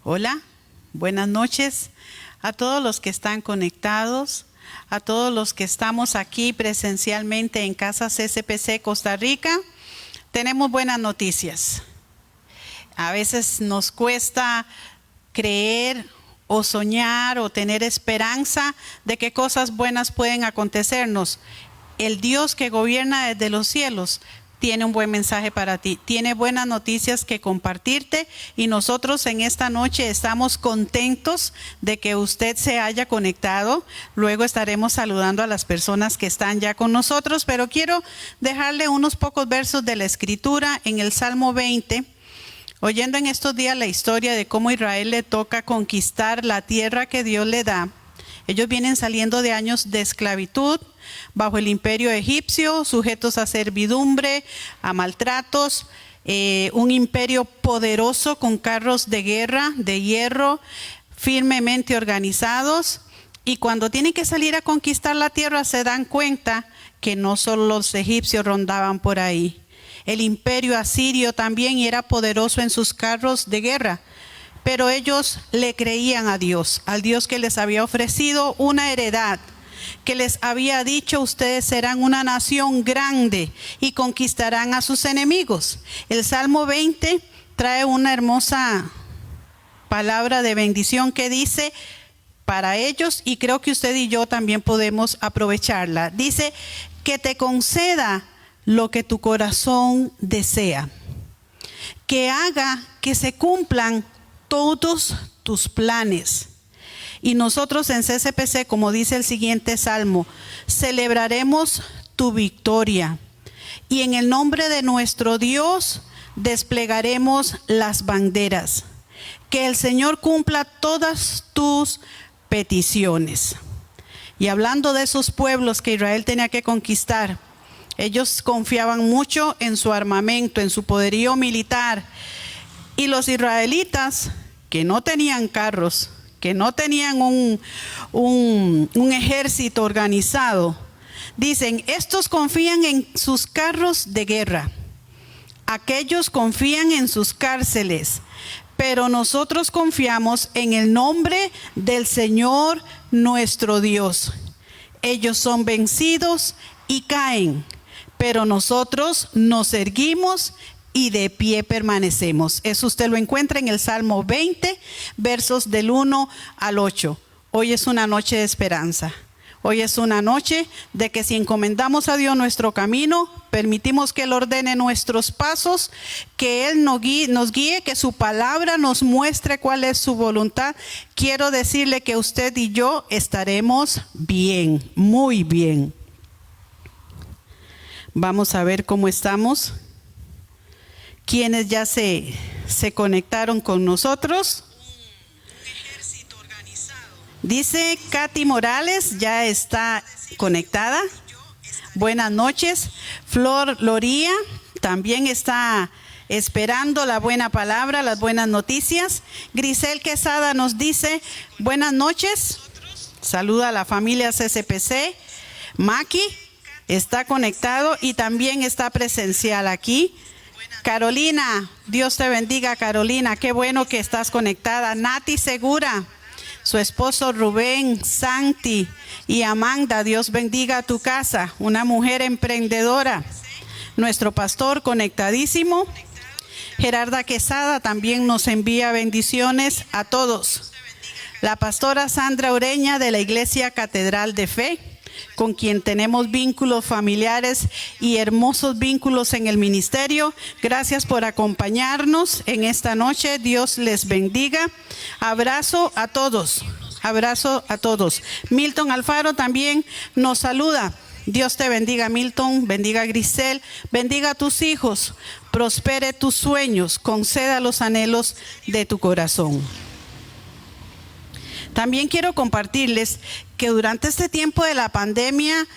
Hola, buenas noches a todos los que están conectados, a todos los que estamos aquí presencialmente en Casas SPC Costa Rica. Tenemos buenas noticias. A veces nos cuesta creer o soñar o tener esperanza de que cosas buenas pueden acontecernos. El Dios que gobierna desde los cielos tiene un buen mensaje para ti, tiene buenas noticias que compartirte, y nosotros en esta noche estamos contentos de que usted se haya conectado. Luego estaremos saludando a las personas que están ya con nosotros, pero quiero dejarle unos pocos versos de la Escritura en el Salmo 20, oyendo en estos días la historia de cómo Israel le toca conquistar la tierra que Dios le da. Ellos vienen saliendo de años de esclavitud bajo el imperio egipcio, sujetos a servidumbre, a maltratos, un imperio poderoso con carros de guerra, de hierro, firmemente organizados. Y cuando tienen que salir a conquistar la tierra se dan cuenta que no solo los egipcios rondaban por ahí. El imperio asirio también era poderoso en sus carros de guerra. Pero ellos le creían a Dios, al Dios que les había ofrecido una heredad, que les había dicho: ustedes serán una nación grande y conquistarán a sus enemigos. El Salmo 20 trae una hermosa palabra de bendición que dice para ellos, y creo que usted y yo también podemos aprovecharla. Dice: que te conceda lo que tu corazón desea, que haga que se cumplan todos tus planes. Y nosotros en CSPC, como dice el siguiente salmo, celebraremos tu victoria, y en el nombre de nuestro Dios desplegaremos las banderas. Que el Señor cumpla todas tus peticiones. Y hablando de esos pueblos que Israel tenía que conquistar, ellos confiaban mucho en su armamento, en su poderío militar. Y los israelitas, que no tenían carros, que no tenían un ejército organizado, dicen: estos confían en sus carros de guerra, aquellos confían en sus cárceles, pero nosotros confiamos en el nombre del Señor nuestro Dios. Ellos son vencidos y caen, pero nosotros nos erguimos y de pie permanecemos. Eso usted lo encuentra en el Salmo 20, versos del 1 al 8. Hoy es una noche de esperanza. Hoy es una noche de que si encomendamos a Dios nuestro camino, permitimos que Él ordene nuestros pasos, que Él nos guíe, que su palabra nos muestre cuál es su voluntad. Quiero decirle que usted y yo estaremos bien, muy bien. Vamos a ver cómo estamos. Quienes ya se conectaron con nosotros. Dice Katy Morales, ya está conectada. Buenas noches. Flor Loría también está esperando la buena palabra, las buenas noticias. Grisel Quesada nos dice: buenas noches. Saluda a la familia CSPC. Maki está conectado y también está presencial aquí. Carolina, Dios te bendiga, Carolina, qué bueno que estás conectada. Nati Segura, su esposo Rubén, Santi y Amanda, Dios bendiga tu casa, una mujer emprendedora. Nuestro pastor conectadísimo. Gerarda Quesada también nos envía bendiciones a todos. La pastora Sandra Ureña de la Iglesia Catedral de Fe, con quien tenemos vínculos familiares y hermosos vínculos en el ministerio. Gracias por acompañarnos en esta noche. Dios les bendiga. Abrazo a todos. Abrazo a todos. Milton Alfaro también nos saluda. Dios te bendiga, Milton. Bendiga a Grisel. Bendiga a tus hijos. Prospere tus sueños. Conceda los anhelos de tu corazón. También quiero compartirles que durante este tiempo de la pandemia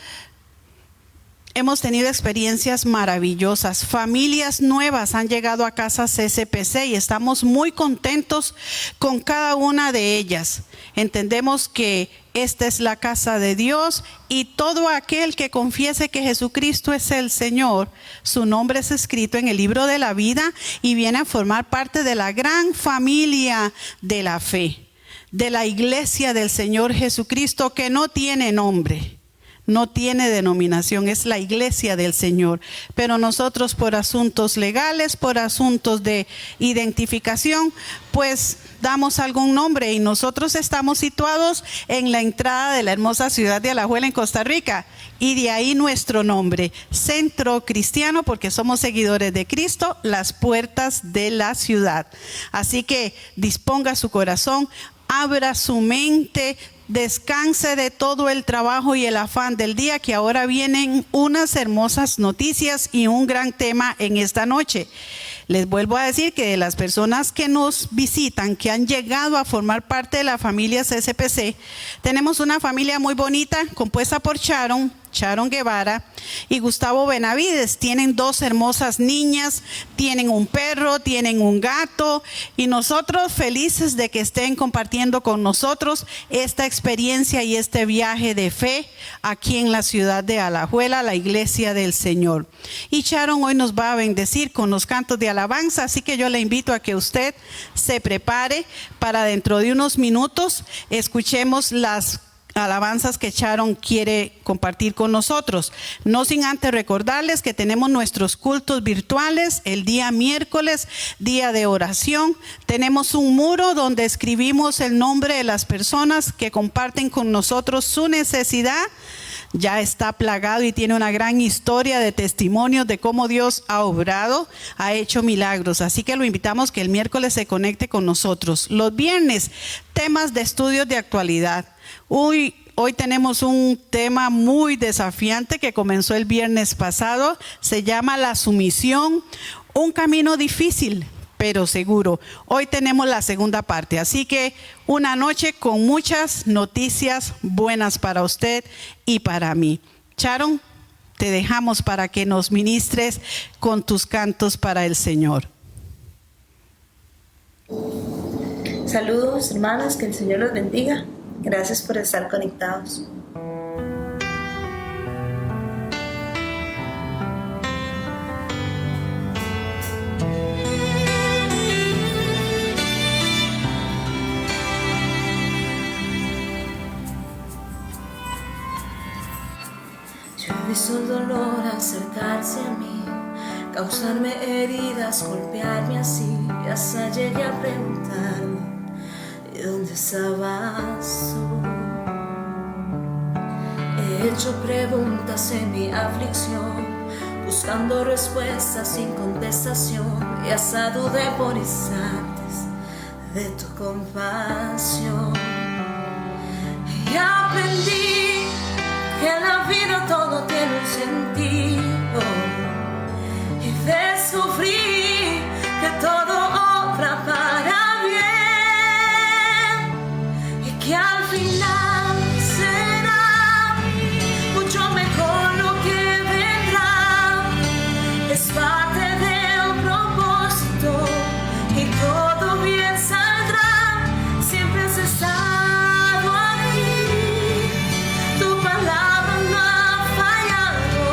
hemos tenido experiencias maravillosas. Familias nuevas han llegado a Casas SPC y estamos muy contentos con cada una de ellas. Entendemos que esta es la casa de Dios y todo aquel que confiese que Jesucristo es el Señor, su nombre es escrito en el libro de la vida y viene a formar parte de la gran familia de la fe, de la iglesia del Señor Jesucristo, que no tiene nombre. No tiene denominación, es la iglesia del Señor. Pero nosotros, por asuntos legales, por asuntos de identificación, pues damos algún nombre, y nosotros estamos situados en la entrada de la hermosa ciudad de Alajuela, en Costa Rica, y de ahí nuestro nombre, Centro Cristiano, porque somos seguidores de Cristo, las puertas de la ciudad. Así que disponga su corazón, abra su mente, descanse de todo el trabajo y el afán del día, que ahora vienen unas hermosas noticias y un gran tema en esta noche. Les vuelvo a decir que de las personas que nos visitan, que han llegado a formar parte de la familia CSPC, tenemos una familia muy bonita compuesta por Sharon Guevara y Gustavo Benavides. Tienen 2 hermosas niñas, tienen un perro, tienen un gato, y nosotros felices de que estén compartiendo con nosotros esta experiencia y este viaje de fe aquí en la ciudad de Alajuela, la iglesia del Señor. Y Sharon hoy nos va a bendecir con los cantos de alabanza, así que yo le invito a que usted se prepare para dentro de unos minutos escuchemos las alabanzas que Sharon quiere compartir con nosotros. No sin antes recordarles que tenemos nuestros cultos virtuales el día miércoles, día de oración. Tenemos un muro donde escribimos el nombre de las personas que comparten con nosotros su necesidad. Ya está plagado y tiene una gran historia de testimonios de cómo Dios ha obrado, ha hecho milagros. Así que lo invitamos que el miércoles se conecte con nosotros. Los viernes, temas de estudios de actualidad. Hoy tenemos un tema muy desafiante que comenzó el viernes pasado. Se llama la sumisión, un camino difícil pero seguro. Hoy tenemos la segunda parte, así que una noche con muchas noticias buenas para usted y para mí. Sharon, te dejamos para que nos ministres con tus cantos para el Señor. Saludos, hermanos, que el Señor los bendiga. Gracias por estar conectados. Yo he visto el dolor acercarse a mí, causarme heridas, golpearme así, y hasta llegué a preguntarme: ¿y dónde estabas tú? He hecho preguntas en mi aflicción, buscando respuestas sin contestación, y hasta dudé por instantes de tu compasión. Y aprendí que en la vida todo tiene un sentido, y descubrí que todo obra para bien, y que al final será mucho mejor lo que vendrá. Es parte del propósito y todo bien saldrá. Siempre has estado aquí, tu palabra no ha fallado,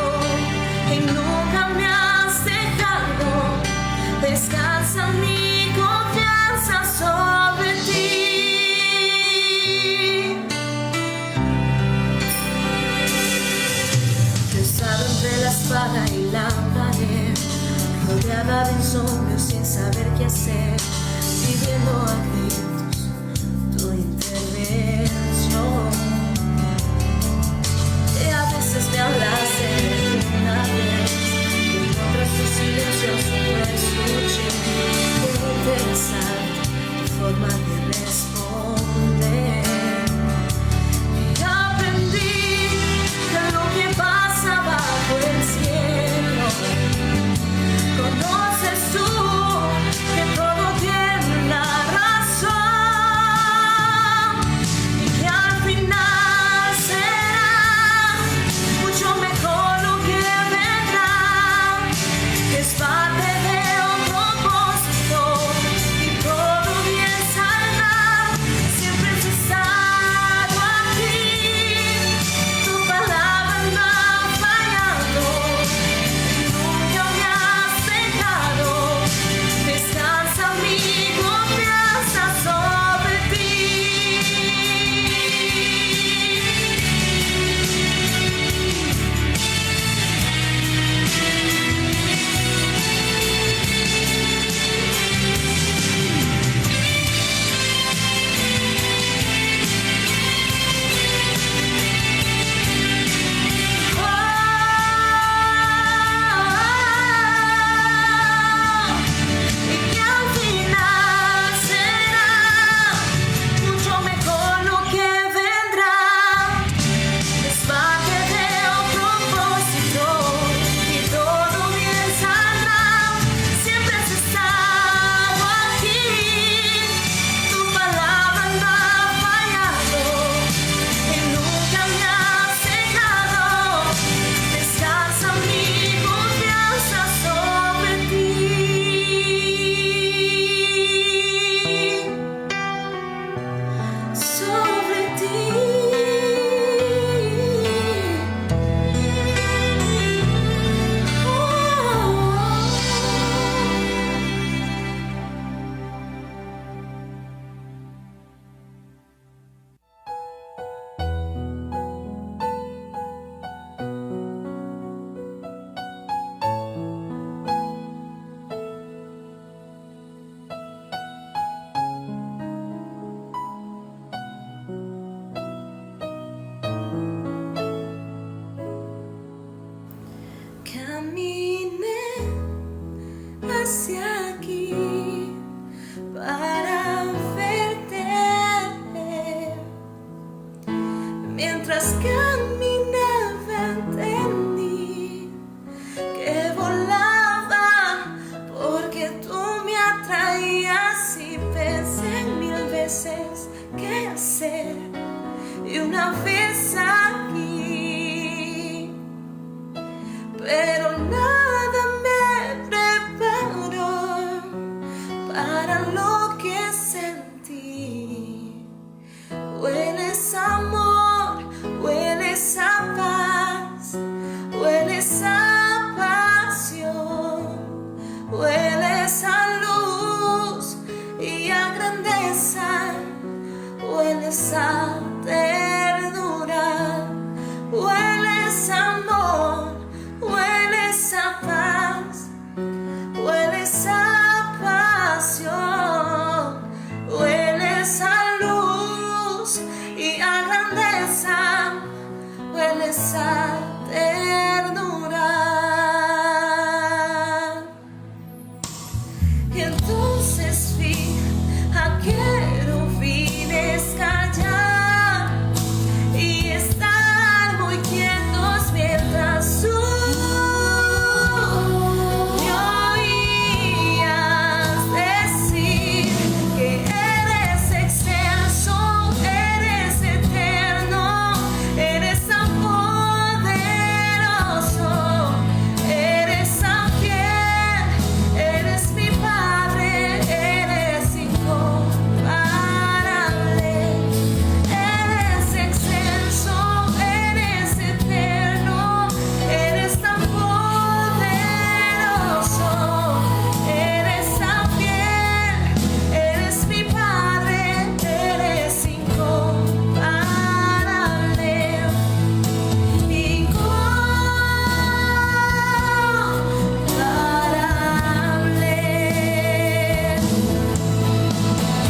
hueles a ternura, hueles a amor, hueles a paz, hueles a pasión, hueles a luz y a grandeza, hueles a ternura. Y entonces vi a querubines callar y estar muy quietos mientras tú me oías decir que eres excelso, eres eterno, eres tan poderoso, eres tan fiel, eres mi Padre, eres incomparable, eres excelso, eres eterno, eres tan poderoso, eres tan fiel, eres mi Padre, eres incomparable, incomparable.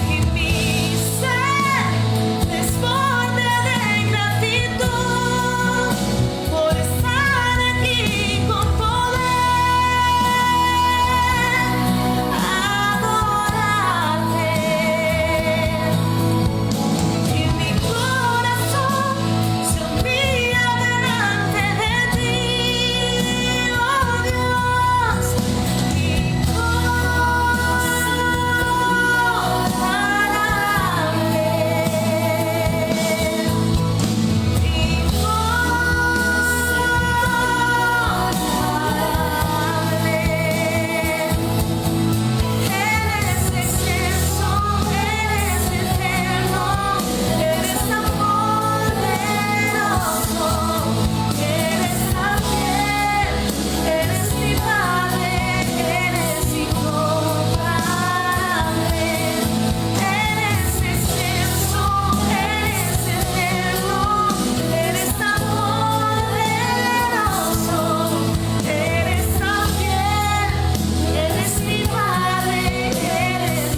Y mi ser desborde de gratitud por estar aquí con poder adorarte. Y mi corazón se humilla delante de ti, oh Dios, eres excelso, eres eterno, eres tan poderoso, eres tan fiel, eres mi Padre, eres incomparable, eres excelso, eres eterno, eres tan poderoso, eres tan fiel, eres mi Padre, eres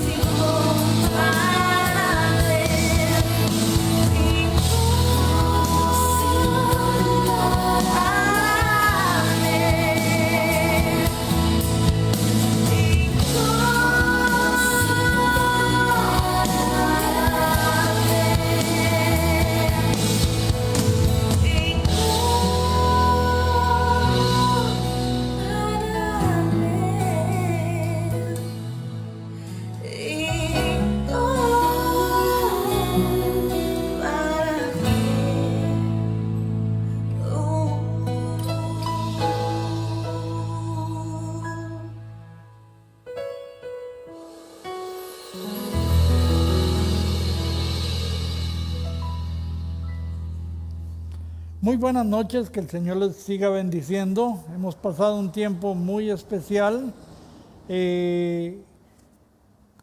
Muy buenas noches, que el Señor les siga bendiciendo. Hemos pasado un tiempo muy especial.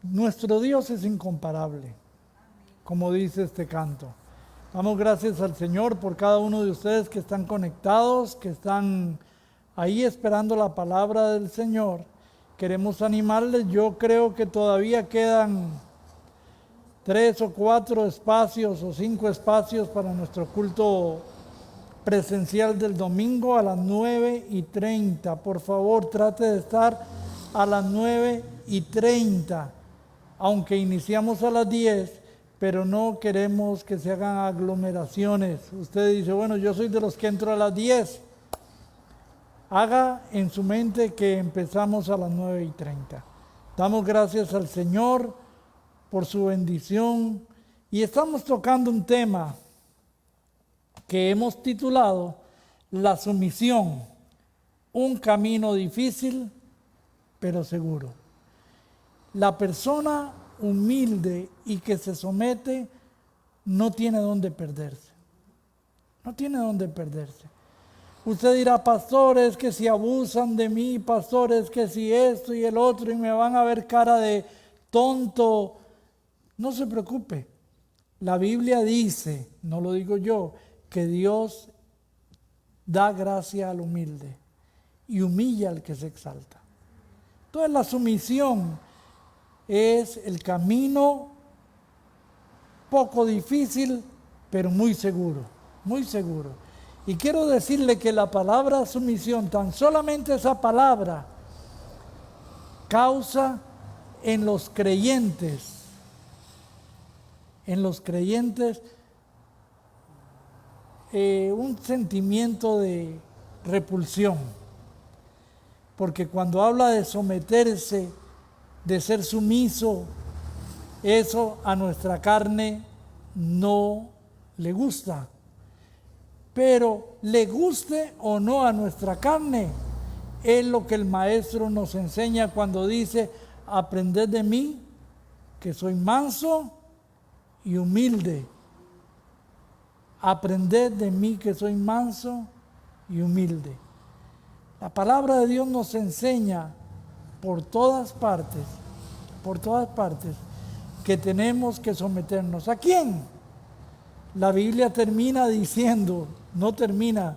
Nuestro Dios es incomparable, como dice este canto. Damos gracias al Señor por cada uno de ustedes que están conectados, que están ahí esperando la palabra del Señor. Queremos animarles. Yo creo que todavía quedan 3 o 4 espacios o 5 espacios para nuestro culto presencial del domingo a las 9:30. Por favor, trate de estar a las 9:30, aunque iniciamos a las 10, pero no queremos que se hagan aglomeraciones. Usted dice, bueno, yo soy de los que entro a las 10. Haga en su mente que empezamos a las 9:30. Damos gracias al Señor por su bendición y estamos tocando un tema que hemos titulado La sumisión, un camino difícil pero seguro. La persona humilde y que se somete no tiene dónde perderse. No tiene dónde perderse. Usted dirá, pastores, que si abusan de mí, pastores, que si esto y el otro, y me van a ver cara de tonto. No se preocupe. La Biblia dice, no lo digo yo, que Dios da gracia al humilde y humilla al que se exalta. Entonces la sumisión es el camino poco difícil, pero muy seguro, muy seguro. Y quiero decirle que la palabra sumisión, tan solamente esa palabra, causa en los creyentes un sentimiento de repulsión. Porque cuando habla de someterse, de ser sumiso, eso a nuestra carne no le gusta. Pero le guste o no a nuestra carne, es lo que el maestro nos enseña cuando dice: aprended de mí, que soy manso y humilde. Aprended de mí, que soy manso y humilde. La palabra de Dios nos enseña por todas partes, que tenemos que someternos. ¿A quién? La Biblia termina diciendo, no termina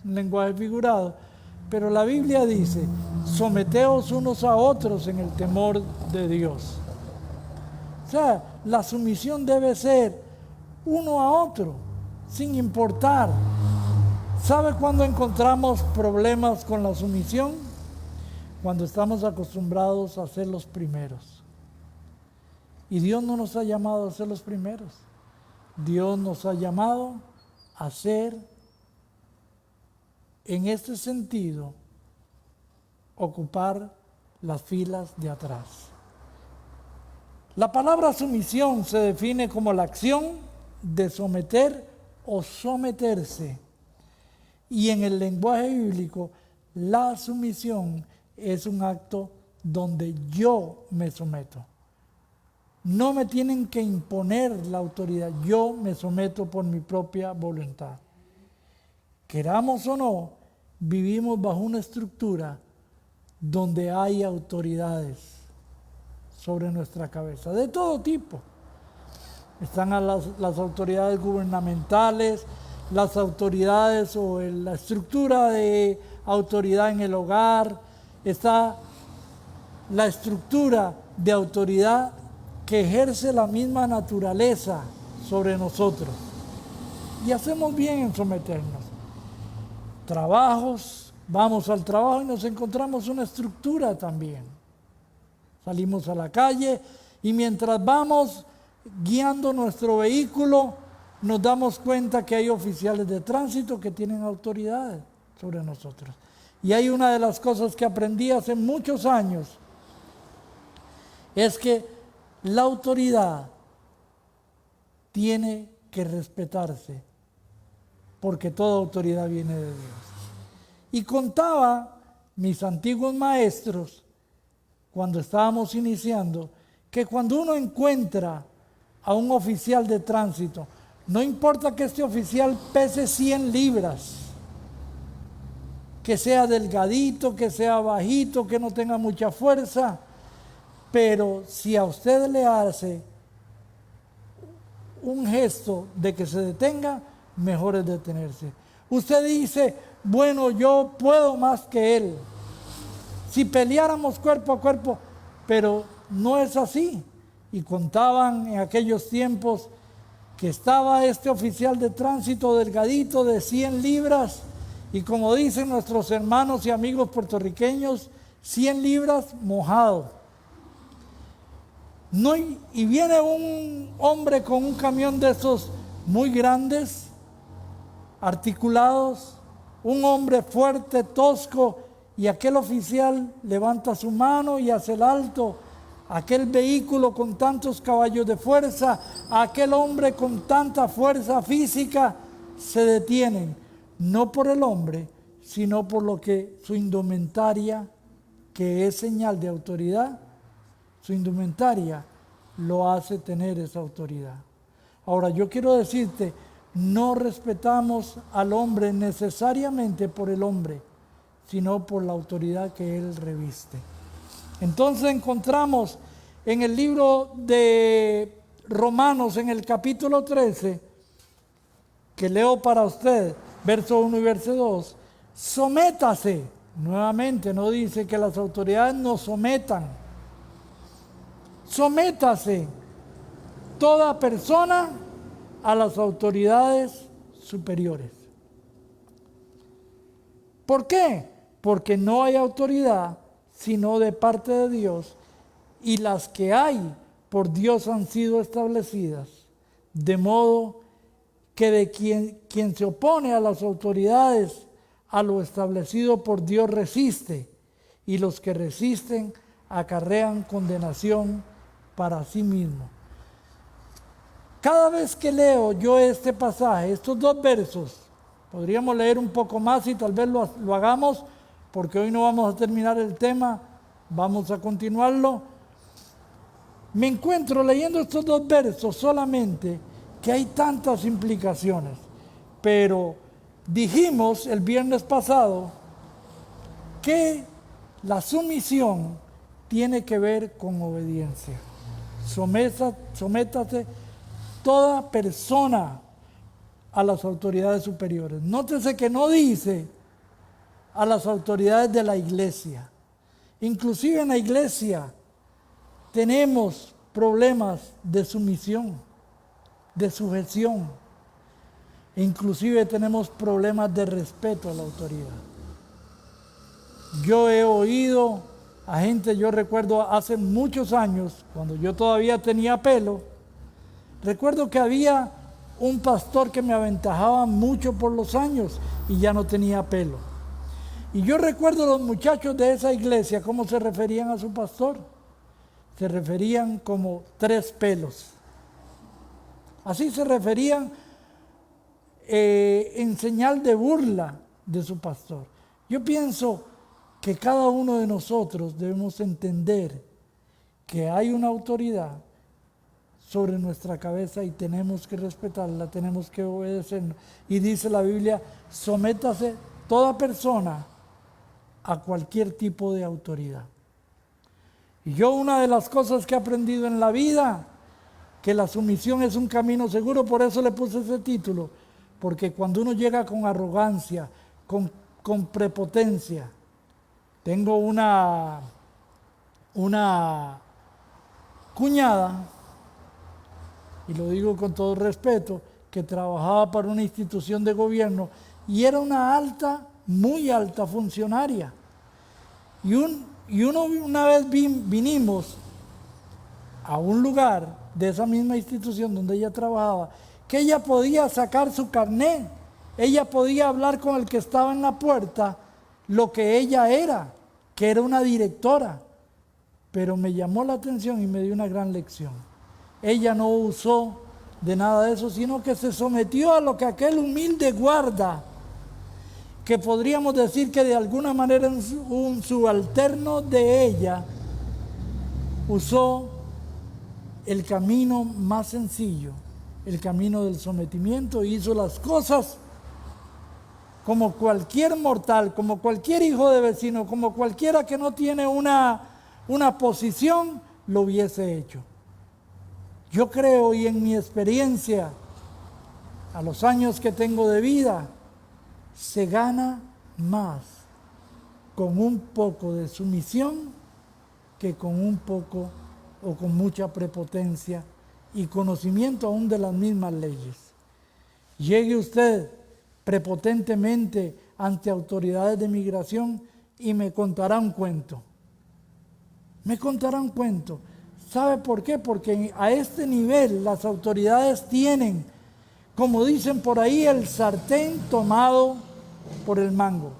en lenguaje figurado, pero la Biblia dice: someteos unos a otros en el temor de Dios. O sea, la sumisión debe ser uno a otro, sin importar. ¿Sabe cuándo encontramos problemas con la sumisión? Cuando estamos acostumbrados a ser los primeros. Y Dios no nos ha llamado a ser los primeros. Dios nos ha llamado a ser, en este sentido, ocupar las filas de atrás. La palabra sumisión se define como la acción de someter o someterse. Y en el lenguaje bíblico, la sumisión es un acto donde yo me someto. No me tienen que imponer la autoridad, yo me someto por mi propia voluntad. Queramos o no, vivimos bajo una estructura donde hay autoridades sobre nuestra cabeza, de todo tipo. Están las autoridades gubernamentales, las autoridades o la estructura de autoridad en el hogar, está la estructura de autoridad que ejerce la misma naturaleza sobre nosotros. Y hacemos bien en someternos. Trabajos, vamos al trabajo y nos encontramos una estructura también. Salimos a la calle y mientras vamos guiando nuestro vehículo, nos damos cuenta que hay oficiales de tránsito que tienen autoridad sobre nosotros. Y hay una de las cosas que aprendí hace muchos años, es que la autoridad tiene que respetarse, porque toda autoridad viene de Dios. Y contaba mis antiguos maestros, cuando estábamos iniciando, que cuando uno encuentra a un oficial de tránsito, no importa que este oficial pese 100 libras, que sea delgadito, que sea bajito, que no tenga mucha fuerza, pero si a usted le hace un gesto de que se detenga, mejor es detenerse. Usted dice: bueno, yo puedo más que él. Si peleáramos cuerpo a cuerpo, pero no es así. Y contaban en aquellos tiempos que estaba este oficial de tránsito delgadito de 100 libras, y como dicen nuestros hermanos y amigos puertorriqueños, 100 libras mojado. No, y viene un hombre con un camión de esos muy grandes, articulados, un hombre fuerte, tosco, y aquel oficial levanta su mano y hace el alto. Aquel vehículo con tantos caballos de fuerza, aquel hombre con tanta fuerza física, se detienen, no por el hombre, sino por lo que su indumentaria, que es señal de autoridad, su indumentaria lo hace tener esa autoridad. Ahora, yo quiero decirte, no respetamos al hombre necesariamente por el hombre, sino por la autoridad que él reviste. Entonces encontramos en el libro de Romanos en el capítulo 13, que leo para usted, verso 1 y verso 2, sométase. Nuevamente no dice que las autoridades nos sometan. Sométase toda persona a las autoridades superiores. ¿Por qué? Porque no hay autoridad sino de parte de Dios, y las que hay por Dios han sido establecidas, de modo que de quien se opone a las autoridades, a lo establecido por Dios resiste, y los que resisten acarrean condenación para sí mismo. Cada vez que leo yo este pasaje, estos dos versos, podríamos leer un poco más y tal vez lo hagamos, porque hoy no vamos a terminar el tema, vamos a continuarlo. Me encuentro leyendo estos dos versos solamente que hay tantas implicaciones, pero dijimos el viernes pasado que la sumisión tiene que ver con obediencia. Sométase toda persona a las autoridades superiores. Nótese que no dice a las autoridades de la iglesia. Inclusive en la iglesia tenemos problemas de sumisión, de sujeción. Inclusive tenemos problemas de respeto a la autoridad. Yo he oído a gente, yo recuerdo hace muchos años, cuando yo todavía tenía pelo, recuerdo que había un pastor que me aventajaba mucho por los años y ya no tenía pelo. Y yo recuerdo los muchachos de esa iglesia, cómo se referían a su pastor. Se referían como 3 pelos. Así se referían en señal de burla de su pastor. Yo pienso que cada uno de nosotros debemos entender que hay una autoridad sobre nuestra cabeza y tenemos que respetarla, tenemos que obedecerla. Y dice la Biblia, sométase toda persona a cualquier tipo de autoridad. Y yo, una de las cosas que he aprendido en la vida, que la sumisión es un camino seguro, por eso le puse ese título, porque cuando uno llega con arrogancia, con prepotencia, tengo una cuñada, y lo digo con todo respeto, que trabajaba para una institución de gobierno y era una muy alta funcionaria. Una vez vinimos a un lugar de esa misma institución donde ella trabajaba, que ella podía sacar su carnet, ella podía hablar con el que estaba en la puerta lo que ella era, que era una directora, pero me llamó la atención y me dio una gran lección. Ella no usó de nada de eso, sino que se sometió a lo que aquel humilde guarda, que podríamos decir que de alguna manera un subalterno de ella, usó el camino más sencillo, el camino del sometimiento, y hizo las cosas como cualquier mortal, como cualquier hijo de vecino, como cualquiera que no tiene una posición, lo hubiese hecho. Yo creo, y en mi experiencia, a los años que tengo de vida, se gana más con un poco de sumisión que con un poco o con mucha prepotencia y conocimiento aún de las mismas leyes. Llegue usted prepotentemente ante autoridades de migración y me contará un cuento. Me contará un cuento. ¿Sabe por qué? Porque a este nivel las autoridades tienen, como dicen por ahí, el sartén tomado por el mango.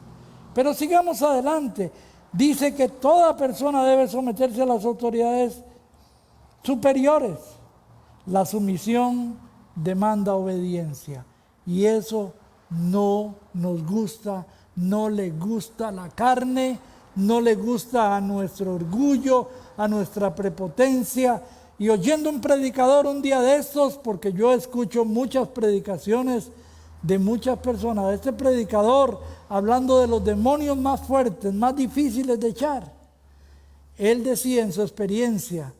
Pero sigamos adelante. Dice que toda persona debe someterse a las autoridades superiores. La sumisión demanda obediencia. Y eso no nos gusta, no le gusta a la carne, no le gusta a nuestro orgullo, a nuestra prepotencia. Y oyendo un predicador un día de estos, porque yo escucho muchas predicaciones de muchas personas, este predicador hablando de los demonios más fuertes, más difíciles de echar, él decía en su experiencia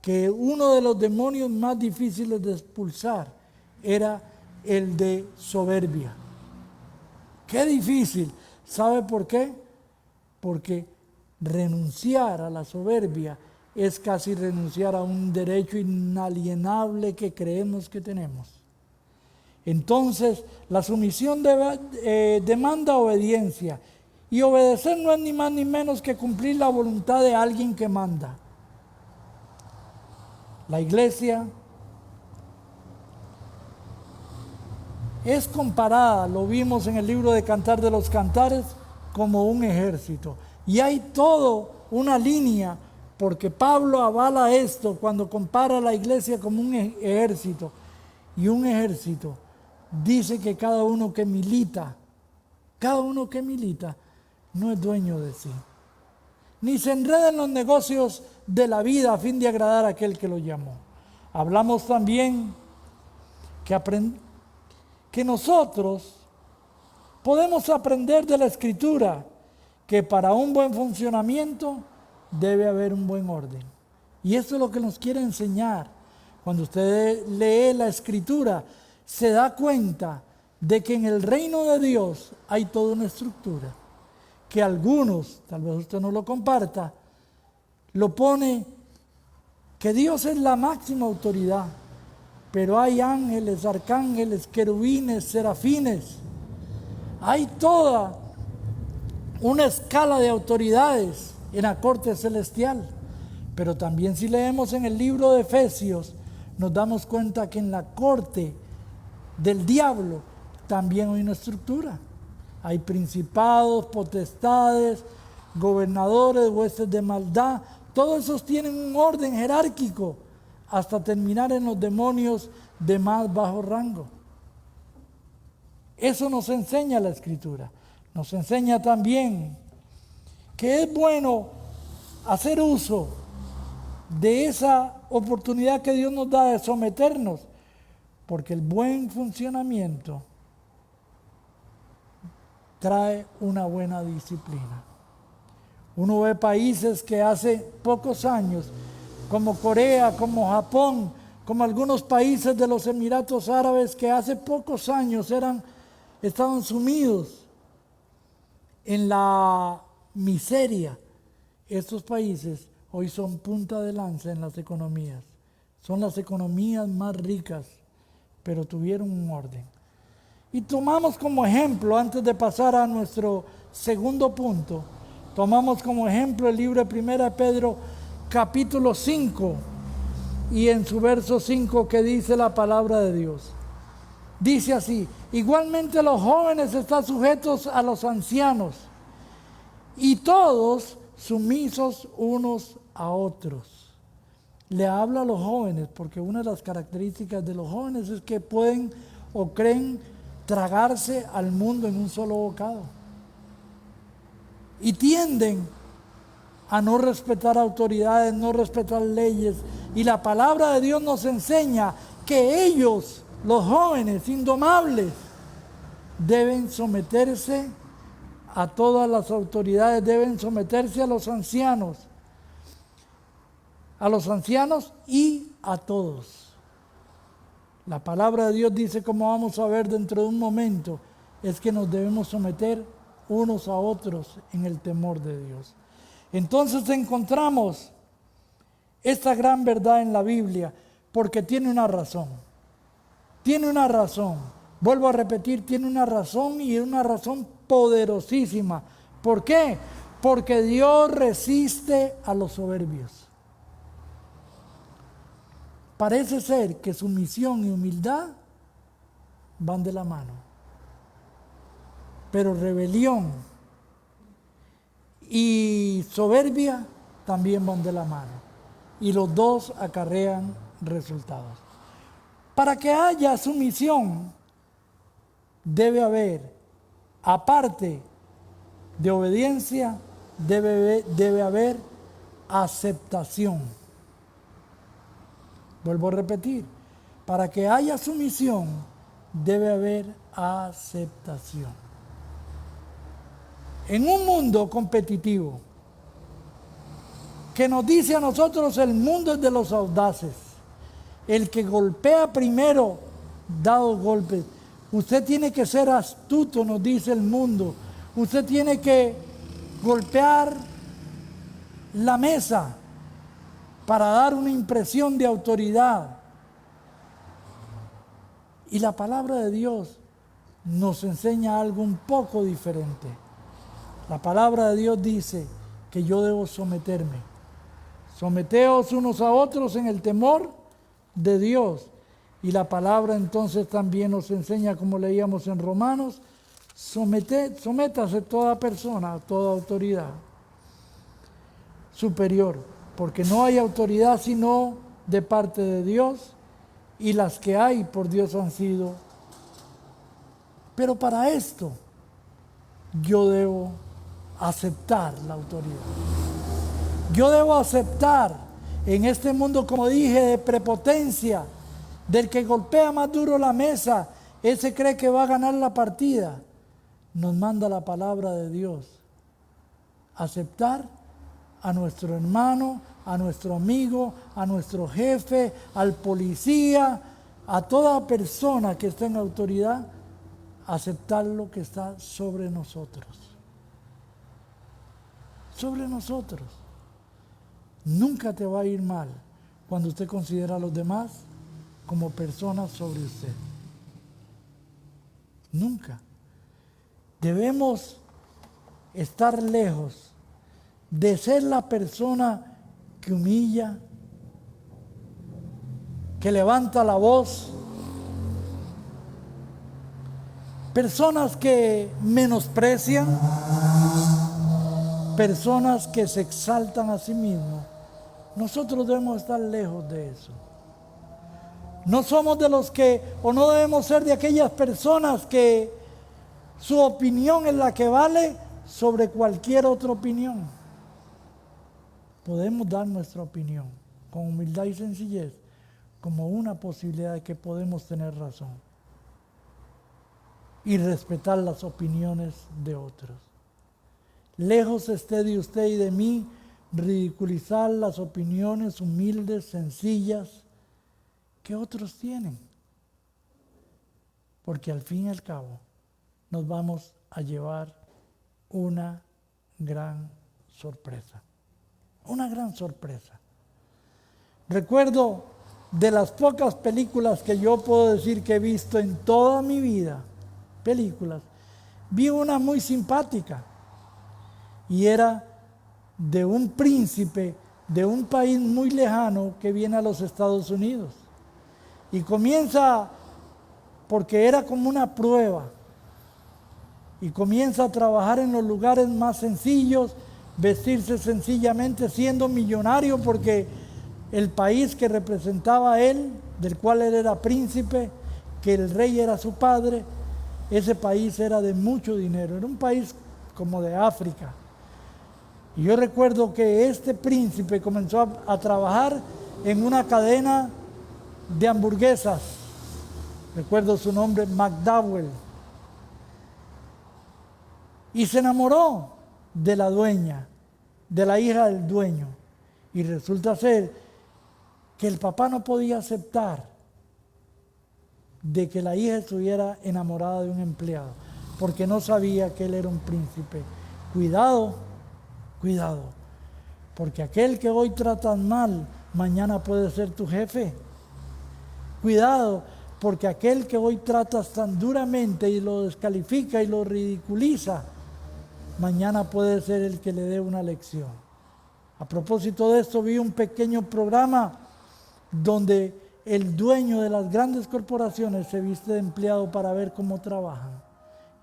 que uno de los demonios más difíciles de expulsar era el de soberbia. ¡Qué difícil! ¿Sabe por qué? Porque renunciar a la soberbia es casi renunciar a un derecho inalienable que creemos que tenemos. Entonces, la sumisión demanda obediencia. Y obedecer no es ni más ni menos que cumplir la voluntad de alguien que manda. La iglesia es comparada, lo vimos en el libro de Cantar de los Cantares, como un ejército. Y hay todo una línea, porque Pablo avala esto cuando compara a la iglesia como un ejército. Y un ejército dice que cada uno que milita no es dueño de sí. Ni se enreda en los negocios de la vida a fin de agradar a aquel que lo llamó. Hablamos también que nosotros podemos aprender de la Escritura que para un buen funcionamiento debe haber un buen orden. Y eso es lo que nos quiere enseñar. Cuando usted lee la Escritura, se da cuenta de que en el reino de Dios hay toda una estructura, que algunos, tal vez usted no lo comparta, lo pone que Dios es la máxima autoridad, pero hay ángeles, arcángeles, querubines, serafines, hay toda una escala de autoridades en la corte celestial. Pero también si leemos en el libro de Efesios, nos damos cuenta que en la corte del diablo también hay una estructura. Hay principados, potestades, gobernadores, huestes de maldad. Todos esos tienen un orden jerárquico hasta terminar en los demonios de más bajo rango. Eso nos enseña la Escritura. Nos enseña también que es bueno hacer uso de esa oportunidad que Dios nos da de someternos, porque el buen funcionamiento trae una buena disciplina. Uno ve países que hace pocos años, como Corea, como Japón, como algunos países de los Emiratos Árabes, que hace pocos años estaban sumidos en la miseria. Estos países hoy son punta de lanza en las economías. Son las economías más ricas, pero tuvieron un orden. Y tomamos como ejemplo, antes de pasar a nuestro segundo punto, tomamos como ejemplo el libro de 1 Pedro capítulo 5 y en su verso 5 que dice la palabra de Dios. Dice así: igualmente los jóvenes están sujetos a los ancianos y todos sumisos unos a otros. Le habla a los jóvenes porque una de las características de los jóvenes es que pueden o creen tragarse al mundo en un solo bocado. Y tienden a no respetar autoridades, no respetar leyes. Y la palabra de Dios nos enseña que ellos, los jóvenes indomables, deben someterse a todas las autoridades, deben someterse a los ancianos y a todos. La palabra de Dios dice, como vamos a ver dentro de un momento, es que nos debemos someter unos a otros en el temor de Dios. Entonces encontramos esta gran verdad en la Biblia porque tiene una razón. Tiene una razón. Vuelvo a repetir, tiene una razón y una razón poderosísima. ¿Por qué? Porque Dios resiste a los soberbios. Parece ser que sumisión y humildad van de la mano. Pero rebelión y soberbia también van de la mano. Y los dos acarrean resultados. Para que haya sumisión, debe haber, aparte de obediencia, debe haber aceptación. Vuelvo a repetir, para que haya sumisión, debe haber aceptación. En un mundo competitivo, que nos dice a nosotros: el mundo es de los audaces. El que golpea primero da 2 golpes. Usted tiene que ser astuto, nos dice el mundo. Usted tiene que golpear la mesa para dar una impresión de autoridad. Y la palabra de Dios nos enseña algo un poco diferente. La palabra de Dios dice que yo debo someterme. Someteos unos a otros en el temor de Dios. Y la palabra entonces también nos enseña, como leíamos en Romanos, sométase toda persona, toda autoridad superior, porque no hay autoridad sino de parte de Dios, y las que hay por Dios han sido. Pero para esto yo debo aceptar la autoridad. Yo debo aceptar en este mundo, como dije, de prepotencia, del que golpea más duro la mesa, ese cree que va a ganar la partida. Nos manda la palabra de Dios aceptar a nuestro hermano, a nuestro amigo, a nuestro jefe, al policía, a toda persona que esté en autoridad, aceptar lo que está sobre nosotros. Sobre nosotros. Nunca te va a ir mal cuando usted considera a los demás como personas sobre usted. Nunca. Debemos estar lejos de ser la persona que humilla, que levanta la voz, personas que menosprecian, personas que se exaltan a sí mismos. Nosotros debemos estar lejos de eso. No somos de los que, o no debemos ser de aquellas personas que su opinión es la que vale sobre cualquier otra opinión. Podemos dar nuestra opinión con humildad y sencillez como una posibilidad de que podemos tener razón y respetar las opiniones de otros. Lejos esté de usted y de mí ridiculizar las opiniones humildes, sencillas que otros tienen, porque al fin y al cabo nos vamos a llevar una gran sorpresa. Una gran sorpresa. Recuerdo de las pocas películas que yo puedo decir que he visto en toda mi vida, películas, vi una muy simpática y era de un príncipe de un país muy lejano que viene a los Estados Unidos y comienza, porque era como una prueba, y comienza a trabajar en los lugares más sencillos, vestirse sencillamente, siendo millonario, porque el país que representaba a él, del cual él era príncipe, que el rey era su padre, ese país era de mucho dinero, era un país como de África. Y yo recuerdo que este príncipe comenzó a trabajar en una cadena de hamburguesas, recuerdo su nombre, McDowell, y se enamoró de la dueña, de la hija del dueño, y resulta ser que el papá no podía aceptar de que la hija estuviera enamorada de un empleado, porque no sabía que él era un príncipe. Cuidado, cuidado, porque aquel que hoy tratas mal, mañana puede ser tu jefe. Cuidado, porque aquel que hoy tratas tan duramente y lo descalifica y lo ridiculiza, mañana puede ser el que le dé una lección. A propósito de esto, vi un pequeño programa donde el dueño de las grandes corporaciones se viste de empleado para ver cómo trabajan.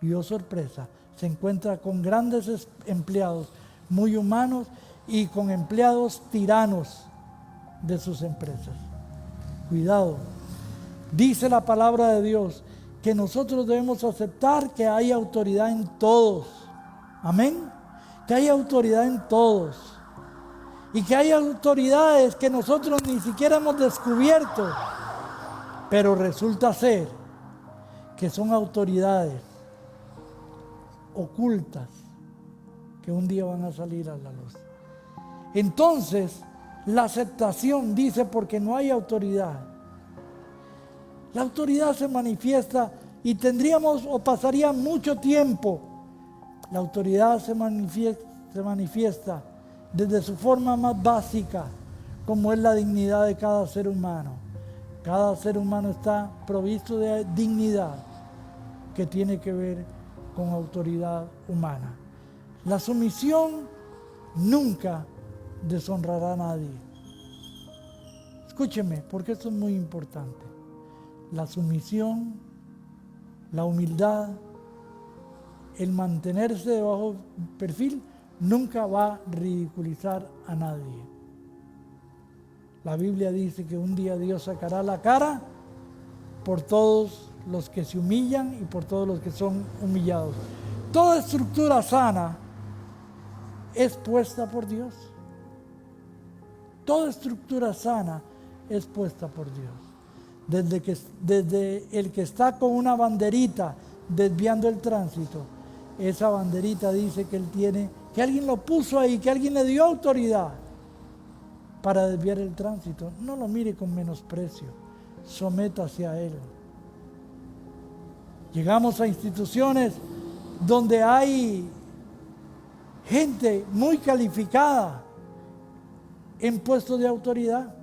Y oh sorpresa, se encuentra con grandes empleados muy humanos y con empleados tiranos de sus empresas. Cuidado. Dice la palabra de Dios que nosotros debemos aceptar que hay autoridad en todos. Amén. Que hay autoridad en todos. Y que hay autoridades que nosotros ni siquiera hemos descubierto. Pero resulta ser que son autoridades ocultas que un día van a salir a la luz. Entonces, la aceptación dice porque no hay autoridad. La autoridad se manifiesta y tendríamos o pasaría mucho tiempo. La autoridad se manifiesta desde su forma más básica, como es la dignidad de cada ser humano. Cada ser humano está provisto de dignidad que tiene que ver con autoridad humana. La sumisión nunca deshonrará a nadie. Escúcheme, porque esto es muy importante. La sumisión, la humildad, el mantenerse de bajo perfil, nunca va a ridiculizar a nadie. La Biblia dice que un día Dios sacará la cara por todos los que se humillan y por todos los que son humillados. Toda estructura sana es puesta por Dios. Toda estructura sana es puesta por Dios. Desde el que está con una banderita desviando el tránsito, esa banderita dice que él tiene, que alguien lo puso ahí, que alguien le dio autoridad para desviar el tránsito. No lo mire con menosprecio, sométase a él. Llegamos a instituciones donde hay gente muy calificada en puestos de autoridad,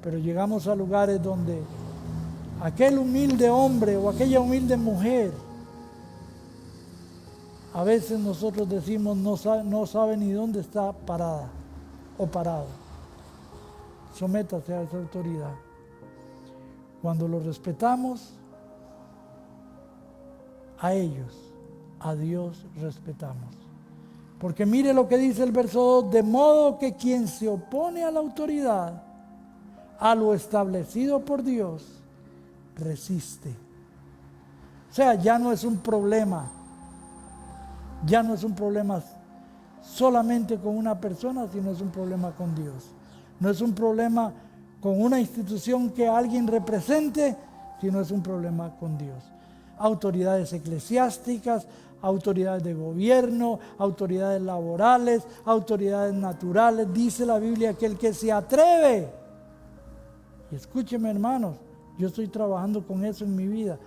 pero llegamos a lugares donde aquel humilde hombre o aquella humilde mujer, a veces nosotros decimos no sabe ni dónde está parada o parado. Sométase a esa autoridad. Cuando lo respetamos, a ellos, a Dios respetamos. Porque mire lo que dice el verso 2, de modo que quien se opone a la autoridad, a lo establecido por Dios, resiste. O sea, ya no es un problema solamente con una persona, sino es un problema con Dios. No es un problema con una institución que alguien represente, sino es un problema con Dios. Autoridades eclesiásticas, autoridades de gobierno, autoridades laborales, autoridades naturales. Dice la Biblia que el que se atreve, y escúcheme hermanos, yo estoy trabajando con eso en mi vida,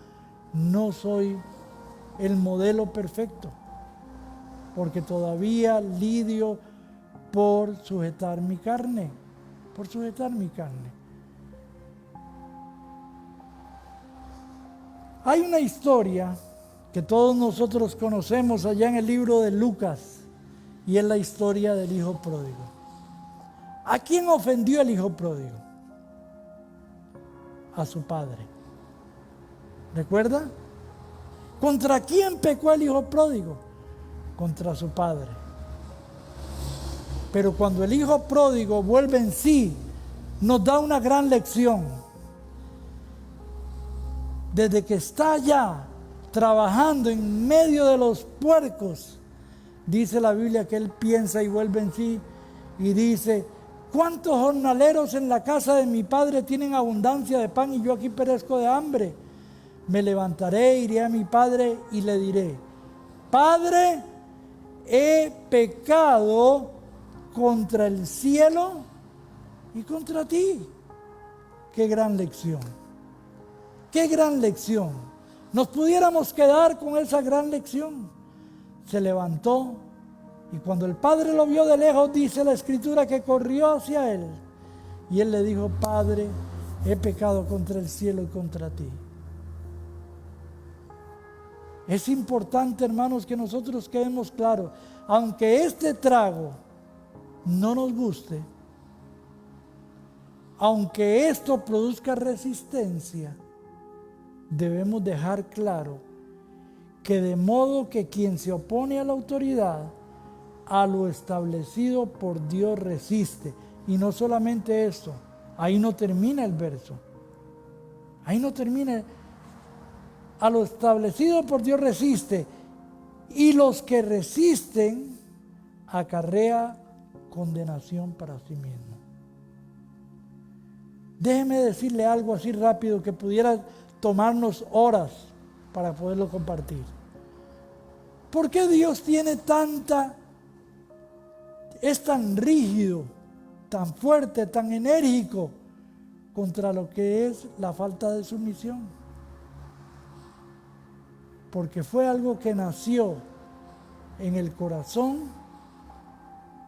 no soy el modelo perfecto, porque todavía lidio por sujetar mi carne, Hay una historia que todos nosotros conocemos allá en el libro de Lucas, y es la historia del hijo pródigo. ¿A quién ofendió el hijo pródigo? A su padre. ¿Recuerda? ¿Contra quién pecó el hijo pródigo? Contra su padre. Pero cuando el hijo pródigo vuelve en sí, nos da una gran lección. Desde que está allá trabajando en medio de los puercos, dice la Biblia que él piensa y vuelve en sí y dice: ¿cuántos jornaleros en la casa de mi padre tienen abundancia de pan y yo aquí perezco de hambre? Me levantaré, iré a mi padre y le diré: Padre, he pecado contra el cielo y contra ti. ¡Qué gran lección! ¡Qué gran lección! Nos pudiéramos quedar con esa gran lección. Se levantó y cuando el padre lo vio de lejos, dice la escritura que corrió hacia él. Y él le dijo: Padre, he pecado contra el cielo y contra ti. Es importante, hermanos, que nosotros quedemos claros. Aunque este trago no nos guste, aunque esto produzca resistencia, debemos dejar claro que de modo que quien se opone a la autoridad, a lo establecido por Dios resiste. Y no solamente esto, ahí no termina el verso. Ahí no termina. A lo establecido por Dios resiste, y los que resisten acarrea condenación para sí mismo. Déjeme decirle algo así rápido que pudiera tomarnos horas para poderlo compartir. ¿Por qué Dios tiene tanta es tan rígido, tan fuerte, tan enérgico contra lo que es la falta de sumisión. Porque fue algo que nació en el corazón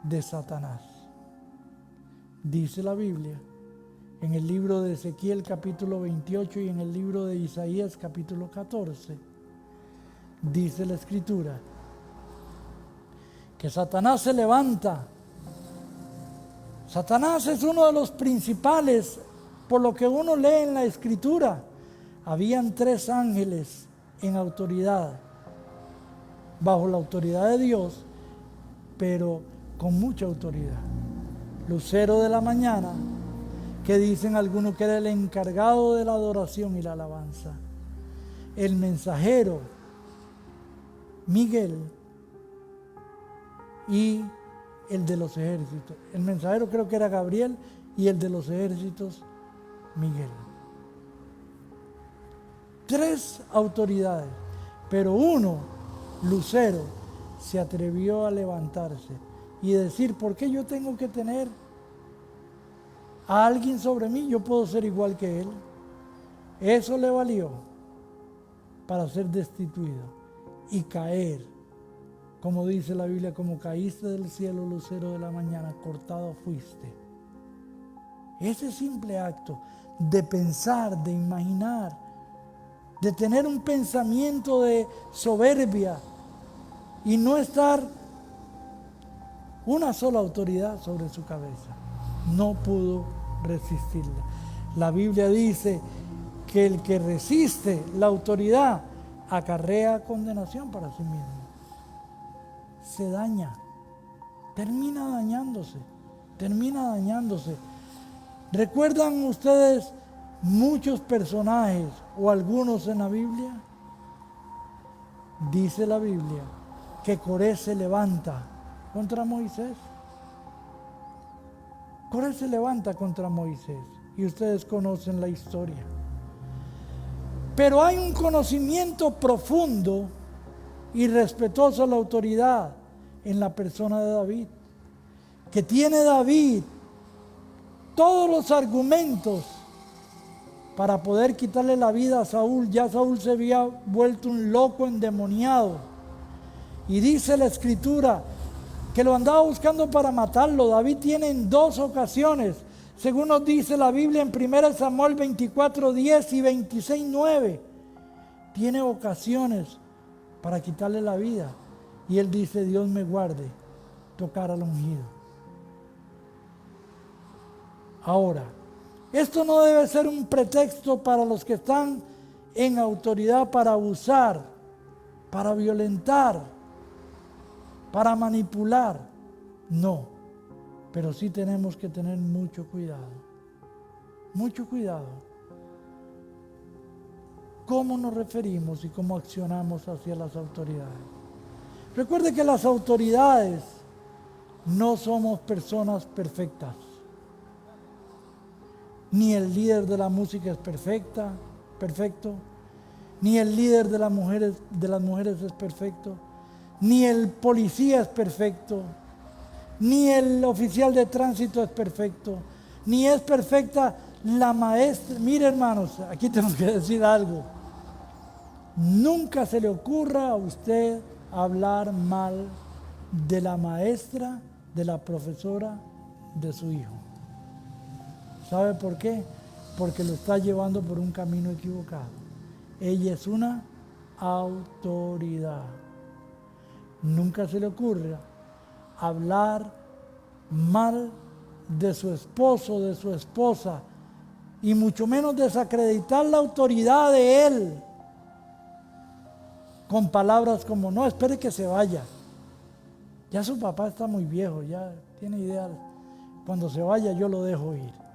de Satanás. Dice la Biblia en el libro de Ezequiel capítulo 28 y en el libro de Isaías capítulo 14, dice la Escritura que Satanás se levanta. Satanás es uno de los principales, por lo que uno lee en la Escritura. Habían 3 ángeles en autoridad, bajo la autoridad de Dios, pero con mucha autoridad. Lucero de la mañana, que dicen algunos que era el encargado de la adoración y la alabanza. El mensajero, Miguel, y el de los ejércitos. El mensajero creo que era Gabriel y el de los ejércitos, Miguel. 3 autoridades, pero uno, Lucero, se atrevió a levantarse y decir: ¿por qué yo tengo que tener a alguien sobre mí? Yo puedo ser igual que él. Eso le valió para ser destituido y caer, como dice la Biblia: como caíste del cielo, lucero de la mañana, cortado fuiste. Ese simple acto de pensar, de imaginar, de tener un pensamiento de soberbia y no estar una sola autoridad sobre su cabeza, no pudo resistirla. La Biblia dice que el que resiste la autoridad acarrea condenación para sí mismo. Se daña, termina dañándose. ¿Recuerdan ustedes muchos personajes o algunos en la Biblia? Dice la Biblia que Coré se levanta contra Moisés. Coré se levanta contra Moisés y ustedes conocen la historia. Pero hay un conocimiento profundo y respetuoso a la autoridad en la persona de David, que tiene David todos los argumentos para poder quitarle la vida a Saúl. Ya Saúl se había vuelto un loco endemoniado. Y dice la Escritura que lo andaba buscando para matarlo. David tiene en 2 ocasiones, según nos dice la Biblia en 1 Samuel 24:10 y 26:9, tiene ocasiones para quitarle la vida. Y él dice: Dios me guarde tocar al ungido. Ahora, esto no debe ser un pretexto para los que están en autoridad para abusar, para violentar, para manipular. No, pero sí tenemos que tener mucho cuidado. Mucho cuidado. ¿Cómo nos referimos y cómo accionamos hacia las autoridades? Recuerde que las autoridades no somos personas perfectas. Ni el líder de la música es perfecto, ni el líder de las mujeres es perfecto, ni el policía es perfecto, ni el oficial de tránsito es perfecto, ni es perfecta la maestra. Mire, hermanos, aquí tenemos que decir algo. Nunca se le ocurra a usted hablar mal de la maestra, de la profesora de su hijo. ¿Sabe por qué? Porque lo está llevando por un camino equivocado. Ella es una autoridad. Nunca se le ocurra hablar mal de su esposo, de su esposa, y mucho menos desacreditar la autoridad de él con palabras como: no, espere que se vaya. Ya su papá está muy viejo, ya tiene idea. Cuando se vaya yo lo dejo ir.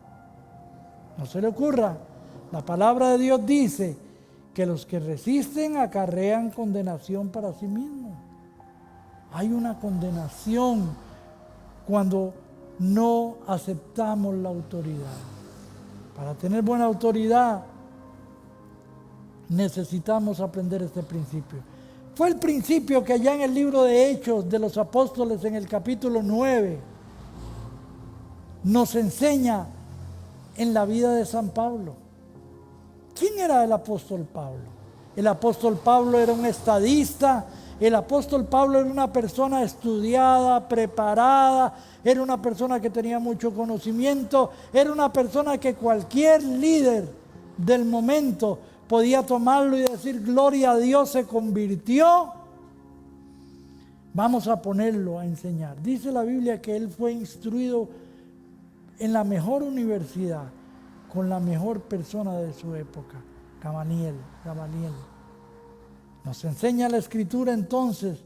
No se le ocurra. La palabra de Dios dice que los que resisten acarrean condenación para sí mismos. Hay una condenación cuando no aceptamos la autoridad. Para tener buena autoridad necesitamos aprender este principio. Fue el principio que allá en el libro de Hechos de los Apóstoles, en el capítulo 9, nos enseña en la vida de San Pablo. ¿Quién era el apóstol Pablo? El apóstol Pablo era un estadista. El apóstol Pablo era una persona estudiada, preparada, era una persona que tenía mucho conocimiento, era una persona que cualquier líder del momento podía tomarlo y decir: gloria a Dios, se convirtió. Vamos a ponerlo a enseñar. Dice la Biblia que él fue instruido en la mejor universidad, con la mejor persona de su época, Gamaliel. Nos enseña la Escritura entonces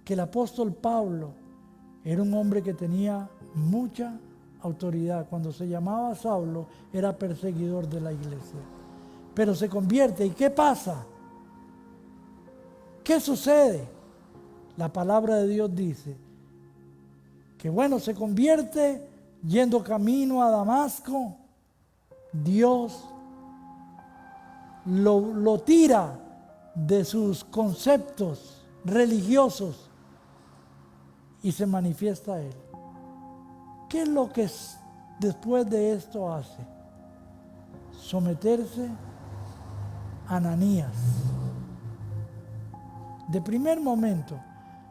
que el apóstol Pablo era un hombre que tenía mucha autoridad. Cuando se llamaba Saulo, era perseguidor de la iglesia. Pero se convierte. ¿Y qué pasa? ¿Qué sucede? La palabra de Dios dice que se convierte yendo camino a Damasco. Dios lo tira de sus conceptos religiosos y se manifiesta a él. ¿Qué es lo que después de esto hace? Someterse a Ananías. De primer momento,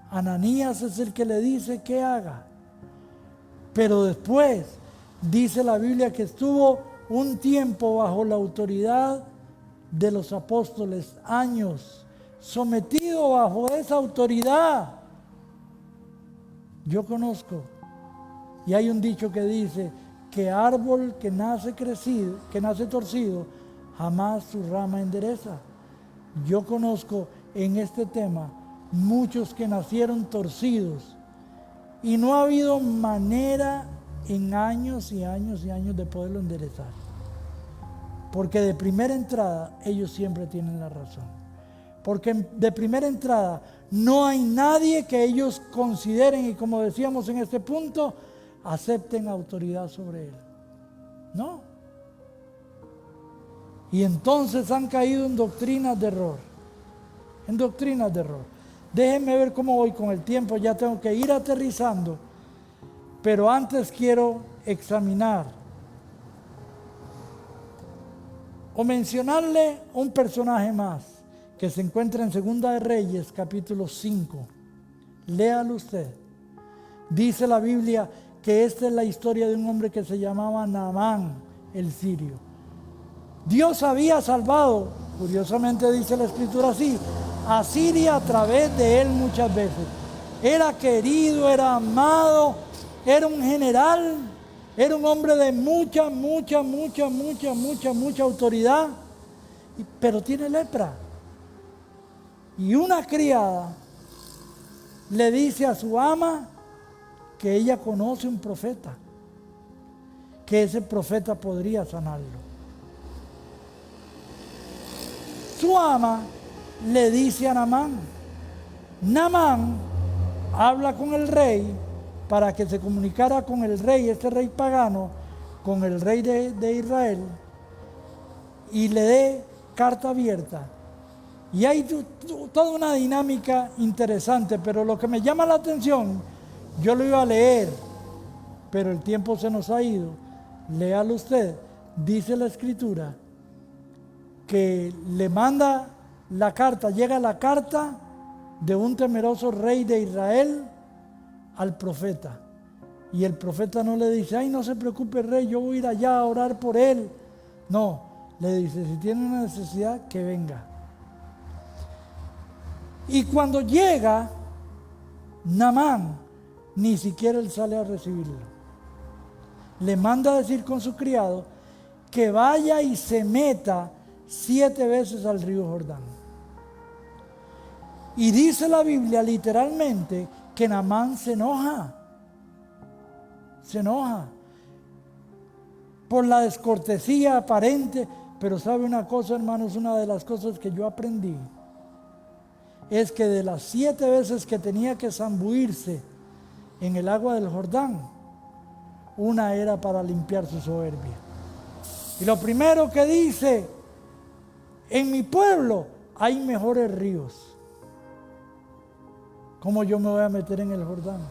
Ananías es el que le dice que haga, pero después dice la Biblia que estuvo un tiempo bajo la autoridad de los apóstoles, años, sometido bajo esa autoridad. Yo conozco, y hay un dicho que dice que árbol que nace torcido, jamás su rama endereza. Yo conozco en este tema muchos que nacieron torcidos y no ha habido manera en años y años y años de poderlo enderezar. Porque de primera entrada ellos siempre tienen la razón. Porque de primera entrada no hay nadie que ellos consideren y, como decíamos en este punto, acepten autoridad sobre él. No. Y entonces han caído en doctrinas de error. En doctrinas de error. Déjenme ver cómo voy con el tiempo, ya tengo que ir aterrizando. Pero antes quiero examinar o mencionarle un personaje más que se encuentra en Segunda de Reyes, capítulo 5. Léalo usted. Dice la Biblia que esta es la historia de un hombre que se llamaba Naamán, el sirio. Dios había salvado, curiosamente dice la Escritura así, a Siria a través de él muchas veces. Era querido, era amado, era un general, era un hombre de mucha autoridad, pero tiene lepra. Y una criada le dice a su ama que ella conoce un profeta, que ese profeta podría sanarlo. Su ama le dice a Naamán. Naamán habla con el rey para que se comunicara con el rey, este rey pagano, con el rey de Israel, y le dé carta abierta. Y hay toda una dinámica interesante, pero lo que me llama la atención, yo lo iba a leer, pero el tiempo se nos ha ido. Léalo usted. Dice la Escritura que le manda la carta, llega la carta de un temeroso rey de Israel al profeta. Y el profeta no le dice: ay, no se preocupe, rey, yo voy a ir allá a orar por él. No, le dice: si tiene una necesidad, que venga. Y cuando llega, Naamán, ni siquiera él sale a recibirlo. Le manda a decir con su criado que vaya y se meta 7 veces al río Jordán. Y dice la Biblia literalmente que Naamán se enoja por la descortesía aparente. Pero sabe una cosa, hermanos, una de las cosas que yo aprendí es que de las 7 veces que tenía que zambuirse en el agua del Jordán, una era para limpiar su soberbia. Y lo primero que dice: en mi pueblo hay mejores ríos. ¿Cómo yo me voy a meter en el Jordán?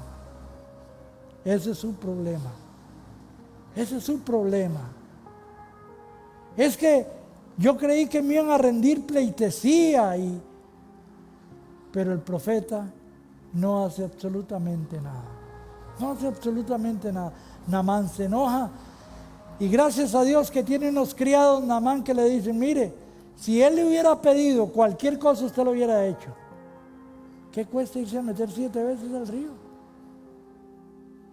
Ese es su problema. Ese es su problema. Es que yo creí que me iban a rendir pleitesía, pero el profeta no hace absolutamente nada. No hace absolutamente nada. Naamán se enoja. Y gracias a Dios que tiene unos criados Naamán que le dicen, mire, si él le hubiera pedido cualquier cosa, usted lo hubiera hecho. ¿Qué cuesta irse a meter 7 veces al río?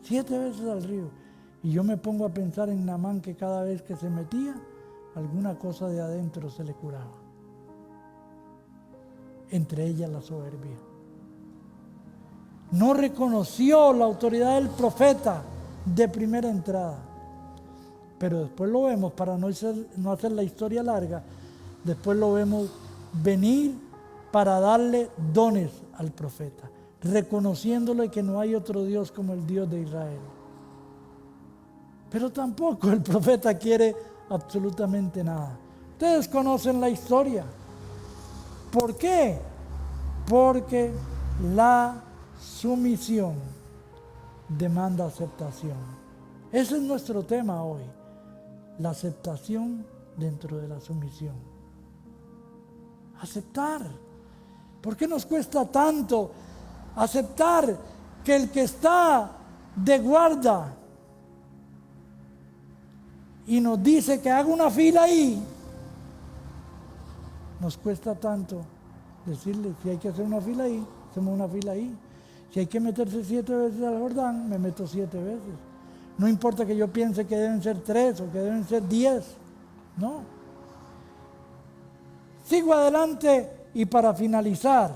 7 veces al río. Y yo me pongo a pensar en Naamán, que cada vez que se metía, alguna cosa de adentro se le curaba. Entre ellas la soberbia. No reconoció la autoridad del profeta de primera entrada. Pero después lo vemos, para no hacer la historia larga, después lo vemos venir para darle dones al profeta, reconociéndole que no hay otro Dios como el Dios de Israel. Pero tampoco el profeta quiere absolutamente nada. Ustedes conocen la historia. ¿Por qué? Porque la sumisión demanda aceptación. Ese es nuestro tema hoy. La aceptación dentro de la sumisión. Aceptar. ¿Por qué nos cuesta tanto aceptar que el que está de guarda y nos dice que haga una fila ahí? Nos cuesta tanto decirle, si hay que hacer una fila ahí, hacemos una fila ahí. Si hay que meterse 7 veces al Jordán, me meto 7 veces. No importa que yo piense que deben ser 3 o que deben ser 10. No. Sigo adelante y para finalizar,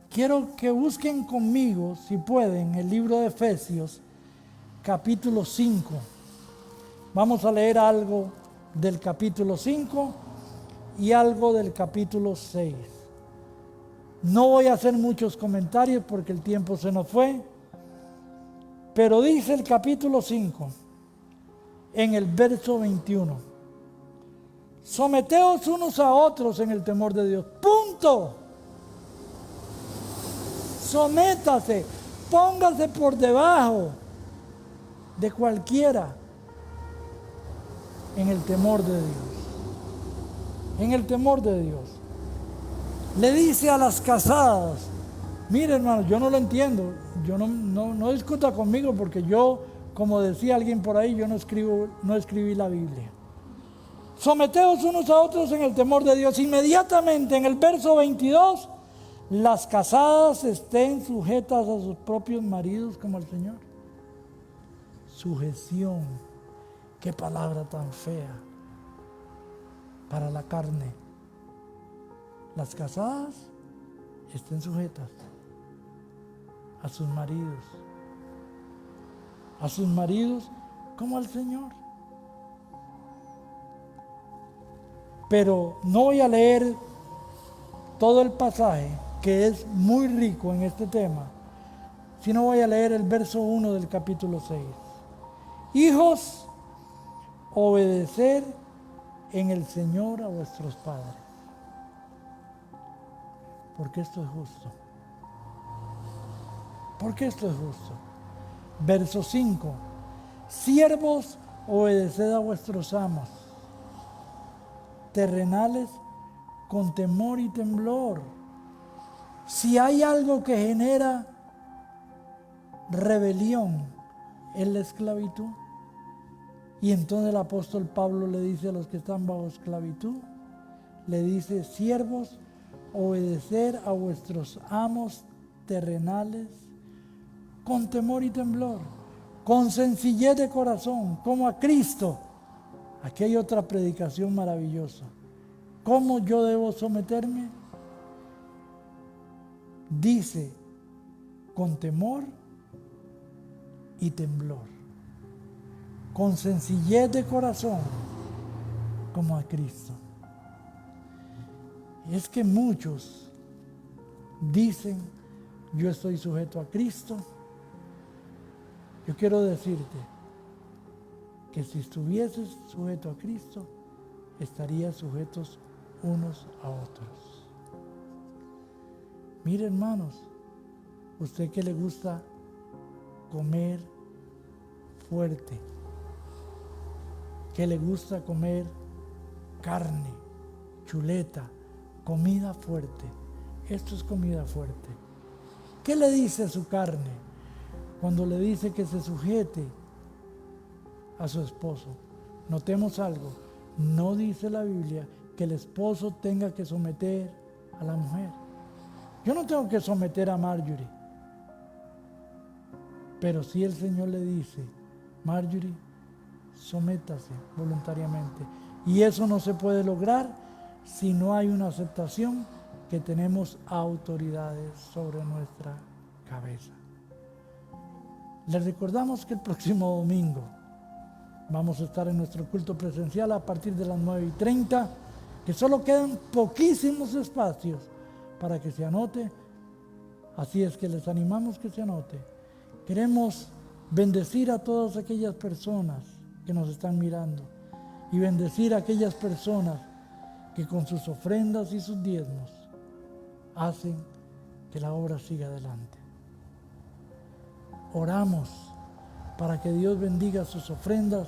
quiero que busquen conmigo, si pueden, el libro de Efesios, capítulo 5. Vamos a leer algo del capítulo 5 y algo del capítulo 6. No voy a hacer muchos comentarios porque el tiempo se nos fue, pero dice el capítulo 5, en el verso 21, someteos unos a otros en el temor de Dios. Punto. Sométase, póngase por debajo de cualquiera en el temor de Dios. En el temor de Dios. Le dice a las casadas, mire hermano, yo no lo entiendo, yo no discuta conmigo porque yo, como decía alguien por ahí, yo no escribí la Biblia. Someteos unos a otros en el temor de Dios. Inmediatamente en el verso 22, las casadas estén sujetas a sus propios maridos como al Señor. Sujeción, qué palabra tan fea para la carne. Las casadas estén sujetas a sus maridos como al Señor. Pero no voy a leer todo el pasaje, que es muy rico en este tema, sino voy a leer el verso 1 del capítulo 6. Hijos, obedecer en el Señor a vuestros padres, porque esto es justo. Porque esto es justo. Verso 5. Siervos, obedeced a vuestros amos terrenales con temor y temblor. Si hay algo que genera rebelión, es la esclavitud. Y entonces el apóstol Pablo le dice a los que están bajo esclavitud, le dice, siervos, obedecer a vuestros amos terrenales con temor y temblor, con sencillez de corazón, como a Cristo. Aquí hay otra predicación maravillosa. ¿Cómo yo debo someterme? Dice, con temor y temblor, con sencillez de corazón, como a Cristo. Y es que muchos dicen, yo estoy sujeto a Cristo. Yo quiero decirte que si estuvieses sujeto a Cristo, estarías sujetos unos a otros. Mire, hermanos, usted que le gusta comer fuerte, que le gusta comer carne, chuleta, comida fuerte. Esto es comida fuerte. ¿Qué le dice a su carne cuando le dice que se sujete a su esposo? Notemos algo, no dice la Biblia que el esposo tenga que someter a la mujer. Yo no tengo que someter a Marjorie, pero sí el Señor le dice: Marjorie, sométase voluntariamente. Y eso no se puede lograr si no hay una aceptación que tenemos autoridades sobre nuestra cabeza. Les recordamos que el próximo domingo vamos a estar en nuestro culto presencial a partir de las 9:30, que solo quedan poquísimos espacios para que se anote. Así es que les animamos que se anote. Queremos bendecir a todas aquellas personas que nos están mirando y bendecir a aquellas personas que con sus ofrendas y sus diezmos hacen que la obra siga adelante. Oramos para que Dios bendiga sus ofrendas,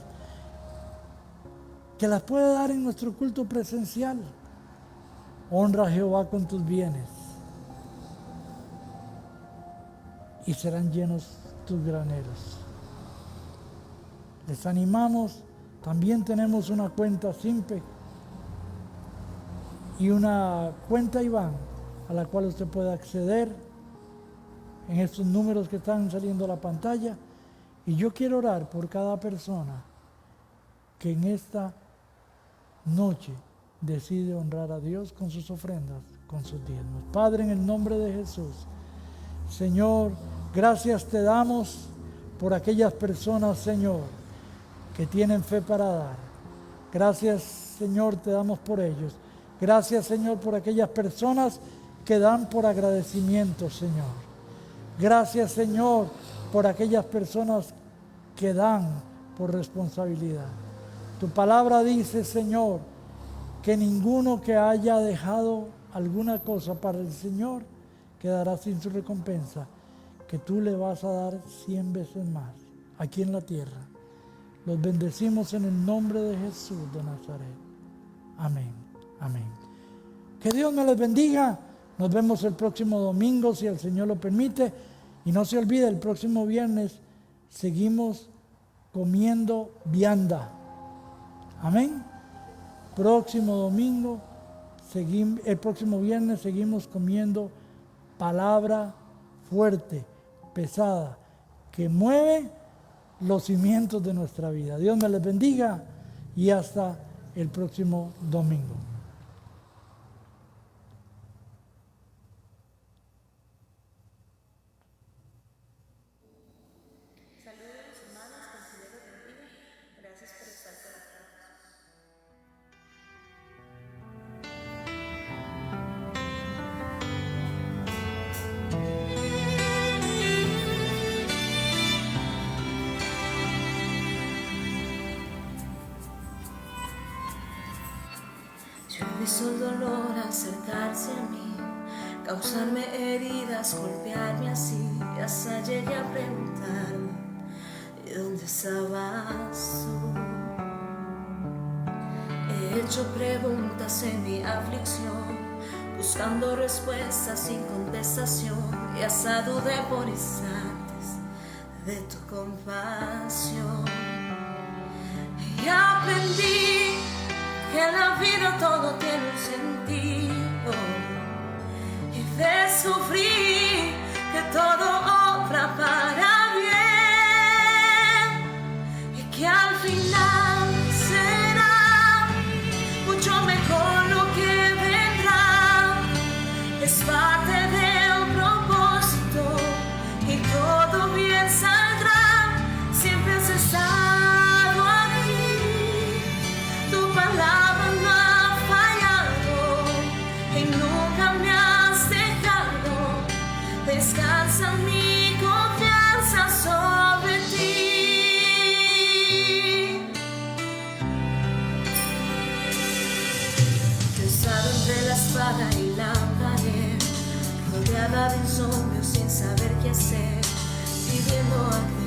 que las pueda dar en nuestro culto presencial. Honra a Jehová con tus bienes y serán llenos tus graneros. Les animamos, también tenemos una cuenta Simpe y una cuenta Iván a la cual usted puede acceder en estos números que están saliendo a la pantalla. Y yo quiero orar por cada persona que en esta noche decide honrar a Dios con sus ofrendas, con sus diezmos. Padre, en el nombre de Jesús, Señor, gracias te damos por aquellas personas, Señor, que tienen fe para dar. Gracias, Señor, te damos por ellos. Gracias, Señor, por aquellas personas que dan por agradecimiento, Señor. Gracias, Señor, por aquellas personas que dan por responsabilidad. Tu palabra dice, Señor, que ninguno que haya dejado alguna cosa para el Señor quedará sin su recompensa, que tú le vas a dar 100 veces más aquí en la tierra. Los bendecimos en el nombre de Jesús de Nazaret. Amén. Amén. Que Dios me les bendiga. Nos vemos el próximo domingo, si el Señor lo permite. Y no se olvide, el próximo viernes seguimos comiendo vianda. Amén. Próximo viernes seguimos comiendo palabra fuerte, pesada, que mueve los cimientos de nuestra vida. Dios me les bendiga y hasta el próximo domingo. Saludos, hermanos, que el Señor los bendiga. Gracias por estar conectados. Yo he visto el dolor acercarse a mí, causarme heridas, golpearme así, y hasta llegué a preguntarme: ¿y dónde estabas tú? He hecho preguntas en mi aflicción, buscando respuestas sin contestación, y hasta dudé por instantes de tu compasión. Y aprendí que en la vida todo tiene un sentido, y descubrí que todo obra para bien, y que al final será mucho mejor lo que vendrá. Es parte del propósito y todo bien saldrá. Siempre has estado aquí, tu palabra no ha fallado y nunca me has dejado. Descansa mi confianza sobre ti. Yo he estado entre la espada y la pared, rodeada de insomnio sin saber qué hacer, pidiendo a Dios